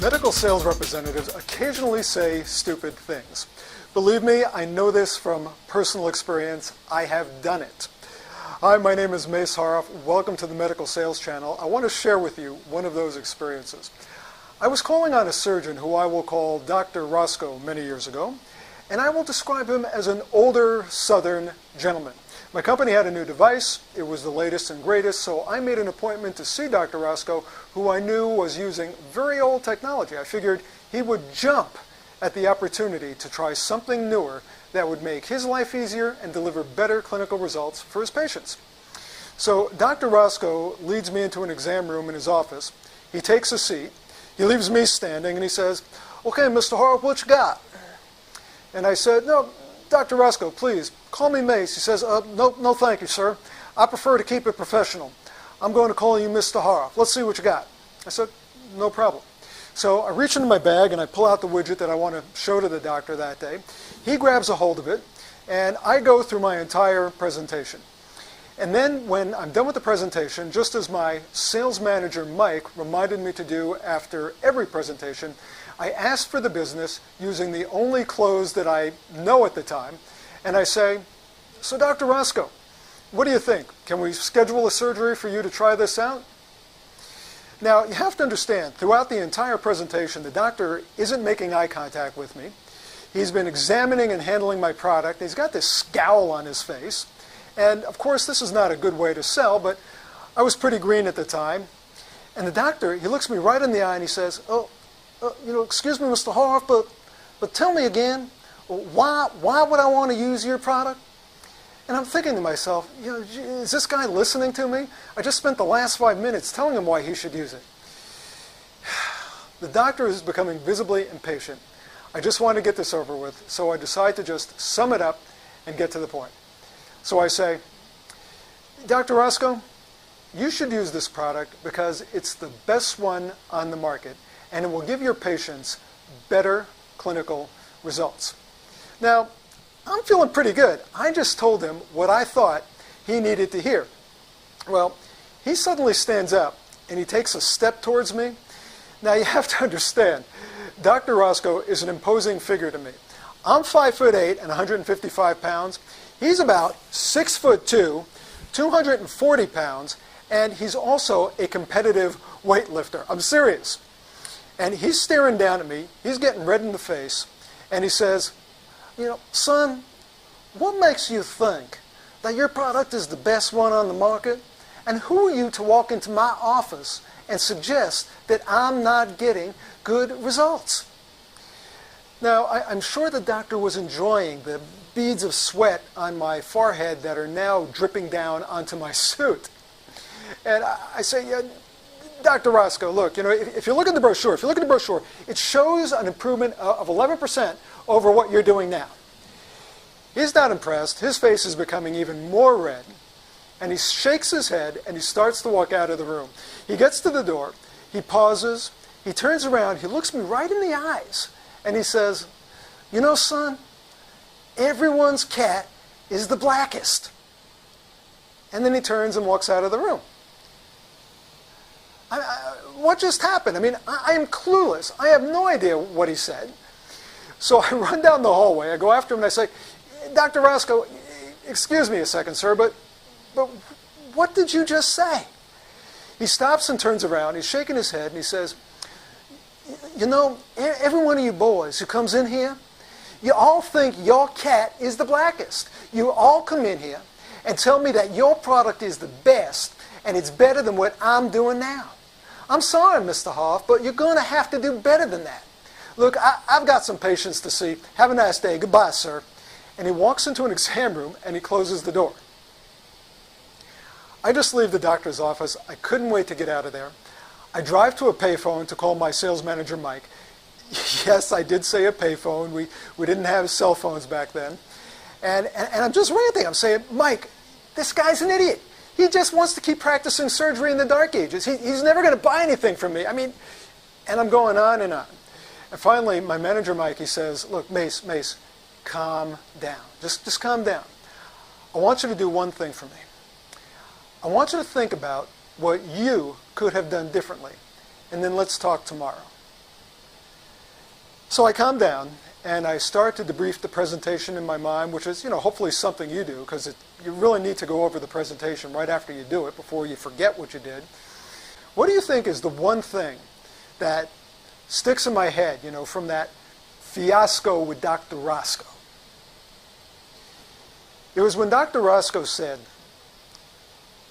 Medical sales representatives occasionally say stupid things. Believe me, I know this from personal experience. I have done it. Hi, my name is Mace Haroff. Welcome to the Medical Sales Channel. I want to share with you one of those experiences. I was calling on a surgeon who I will call Dr. Roscoe many years ago, and I will describe him as an older Southern gentleman. My company had a new device. It was the latest and greatest, so I made an appointment to see Dr. Roscoe, who I knew was using very old technology. I figured he would jump at the opportunity to try something newer that would make his life easier and deliver better clinical results for his patients. So Dr. Roscoe leads me into an exam room in his office. He takes a seat. He leaves me standing, and he says, "Okay, Mr. Haroff, what you got?" And I said, "No, Dr. Roscoe, please, call me Mace." He says, no, thank you, sir. I prefer to keep it professional. I'm going to call you Mr. Haroff. Let's see what you got." I said, "No problem." So I reach into my bag and I pull out the widget that I want to show to the doctor that day. He grabs a hold of it, and I go through my entire presentation. And then when I'm done with the presentation, just as my sales manager, Mike, reminded me to do after every presentation, I ask for the business using the only close that I know at the time, and I say, "So Dr. Roscoe, what do you think? Can we schedule a surgery for you to try this out?" Now, you have to understand, throughout the entire presentation, the doctor isn't making eye contact with me. He's been examining and handling my product. He's got this scowl on his face. And of course, this is not a good way to sell, but I was pretty green at the time. And the doctor, he looks me right in the eye and he says, "Excuse me, Mr. Haroff, but tell me again, why would I want to use your product?" And I'm thinking to myself, is this guy listening to me? I just spent the last 5 minutes telling him why he should use it. The doctor is becoming visibly impatient. I just want to get this over with, so I decide to just sum it up and get to the point. So I say, "Dr. Roscoe, you should use this product because it's the best one on the market, and it will give your patients better clinical results." Now, I'm feeling pretty good. I just told him what I thought he needed to hear. Well, he suddenly stands up and he takes a step towards me. Now, you have to understand, Dr. Roscoe is an imposing figure to me. I'm 5'8" and 155 pounds. He's about 6'2", 240 pounds, and he's also a competitive weightlifter. I'm serious. And he's staring down at me. He's getting red in the face. And he says, "Son, what makes you think that your product is the best one on the market? And who are you to walk into my office and suggest that I'm not getting good results?" Now, I'm sure the doctor was enjoying the beads of sweat on my forehead that are now dripping down onto my suit. And I say, "Dr. Roscoe, look, if you look at the brochure, it shows an improvement of 11% over what you're doing now." He's not impressed. His face is becoming even more red. And he shakes his head and he starts to walk out of the room. He gets to the door. He pauses. He turns around. He looks me right in the eyes. And he says, "Son, everyone's cat is the blackest." And then he turns and walks out of the room. What just happened? I am clueless. I have no idea what he said. So I run down the hallway. I go after him and I say, "Dr. Roscoe, excuse me a second, sir, but what did you just say?" He stops and turns around. He's shaking his head and he says, "Every one of you boys who comes in here, you all think your cat is the blackest. You all come in here and tell me that your product is the best and it's better than what I'm doing now. I'm sorry, Mr. Haroff, but you're going to have to do better than that. Look, I've got some patients to see. Have a nice day. Goodbye, sir." And he walks into an exam room and he closes the door. I just leave the doctor's office. I couldn't wait to get out of there. I drive to a payphone to call my sales manager, Mike. Yes, I did say a payphone. We didn't have cell phones back then. And I'm just ranting. I'm saying, "Mike, this guy's an idiot. He just wants to keep practicing surgery in the dark ages. He's never going to buy anything from me." And I'm going on and on. And finally, my manager, Mike, he says, "Look, Mace, calm down. Just calm down. I want you to do one thing for me. I want you to think about what you could have done differently, and then let's talk tomorrow." So I calm down and I start to debrief the presentation in my mind, which is, hopefully something you do, because you really need to go over the presentation right after you do it before you forget what you did. What do you think is the one thing that sticks in my head, from that fiasco with Dr. Roscoe? It was when Dr. Roscoe said,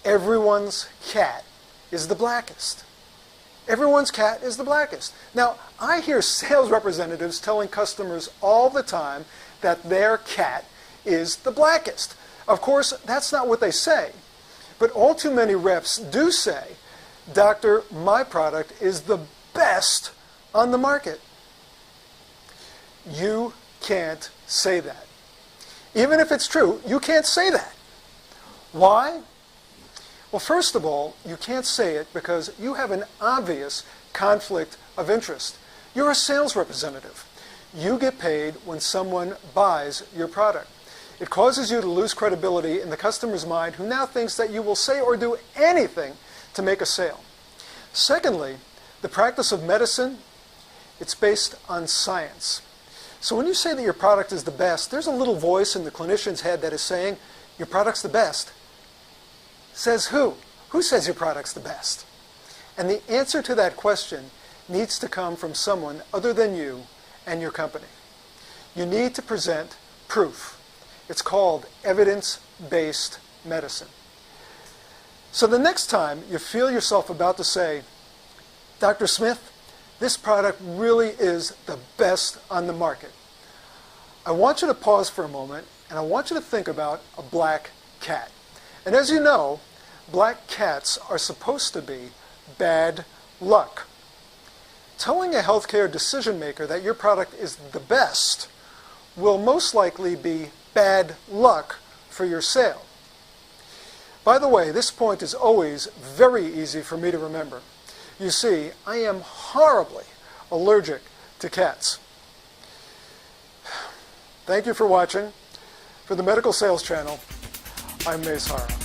everyone's cat is the blackest. Everyone's cat is the blackest. Now, I hear sales representatives telling customers all the time that their cat is the blackest. Of course, that's not what they say. But all too many reps do say, Doctor, my product is the best on the market. You can't say that. Even if it's true, you can't say that. Why? Well, first of all, you can't say it because you have an obvious conflict of interest. You're a sales representative. You get paid when someone buys your product. It causes you to lose credibility in the customer's mind, who now thinks that you will say or do anything to make a sale. Secondly, the practice of medicine, it's based on science. So when you say that your product is the best, there's a little voice in the clinician's head that is saying, your product's the best. Says who? Who says your product's the best? And the answer to that question needs to come from someone other than you and your company. You need to present proof. It's called evidence-based medicine. So the next time you feel yourself about to say, Dr. Smith, this product really is the best on the market, I want you to pause for a moment and I want you to think about a black cat. And as you know, black cats are supposed to be bad luck. Telling a healthcare decision maker that your product is the best will most likely be bad luck for your sale. By the way, this point is always very easy for me to remember. You see, I am horribly allergic to cats. Thank you for watching. For the Medical Sales Channel, I'm Mace Hara.